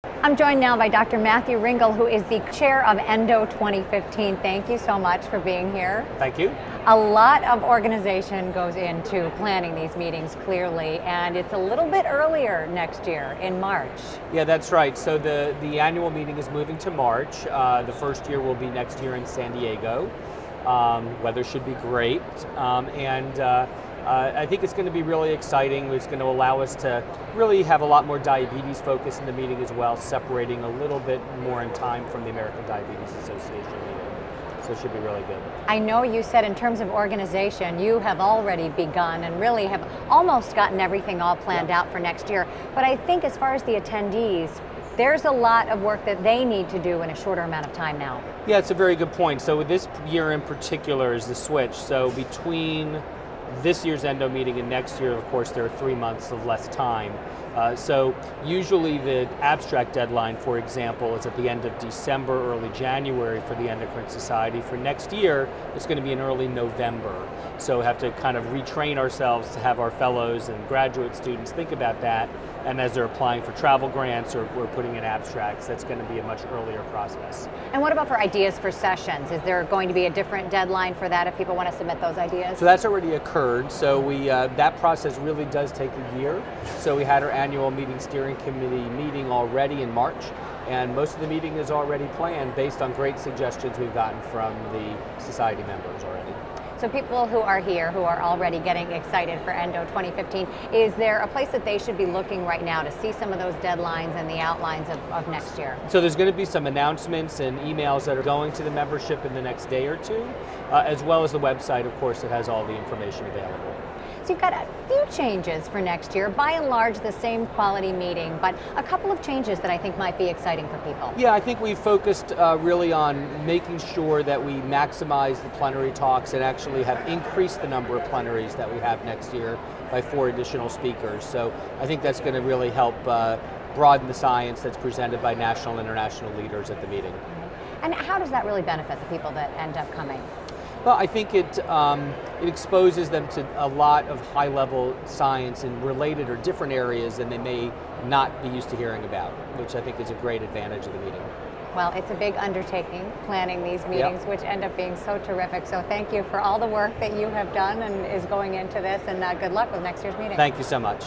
I'm joined now by Dr. Matthew Ringel, who is the chair of ENDO 2015. Thank you so much for being here. Thank you. A lot of organization goes into planning these meetings, clearly, and it's a little bit earlier next year in March. Yeah, that's right. So the annual meeting is moving to March. The first year will be next year in San Diego. Weather should be great, I think it's going to be really exciting. It's going to allow us to really have a lot more diabetes focus in the meeting as well, separating a little bit more in time from the American Diabetes Association meeting. So it should be really good. I know you said in terms of organization, you have already begun and really have almost gotten everything all planned out for next year. But I think as far as the attendees, there's a lot of work that they need to do in a shorter amount of time now. Yeah, it's a very good point. So this year in particular is the switch. So between this year's ENDO meeting and next year, of course, there are 3 months of less time. So usually the abstract deadline, for example, is at the end of December, early January for the Endocrine Society. For next year, it's going to be in early November. So we have to kind of retrain ourselves to have our fellows and graduate students think about that. And as they're applying for travel grants or we're putting in abstracts, that's going to be a much earlier process. And what about for ideas for sessions? Is there going to be a different deadline for that if people want to submit those ideas? So that's already occurred. So that process really does take a year. So we had our annual meeting steering committee meeting already in March, and most of the meeting is already planned based on great suggestions we've gotten from the society members already. So people who are here, who are already getting excited for ENDO 2015, is there a place that they should be looking right now to see some of those deadlines and the outlines of next year? So there's going to be some announcements and emails that are going to the membership in the next day or two, as well as the website, of course, that has all the information available. So you've got a few changes for next year, by and large the same quality meeting, but a couple of changes that I think might be exciting for people. Yeah, I think we've focused really on making sure that we maximize the plenary talks and actually have increased the number of plenaries that we have next year by 4 additional speakers. So I think that's going to really help broaden the science that's presented by national and international leaders at the meeting. And how does that really benefit the people that end up coming? Well, I think it exposes them to a lot of high-level science in related or different areas than they may not be used to hearing about, which I think is a great advantage of the meeting. Well, it's a big undertaking, planning these meetings, which end up being so terrific. So thank you for all the work that you have done and is going into this, and good luck with next year's meeting. Thank you so much.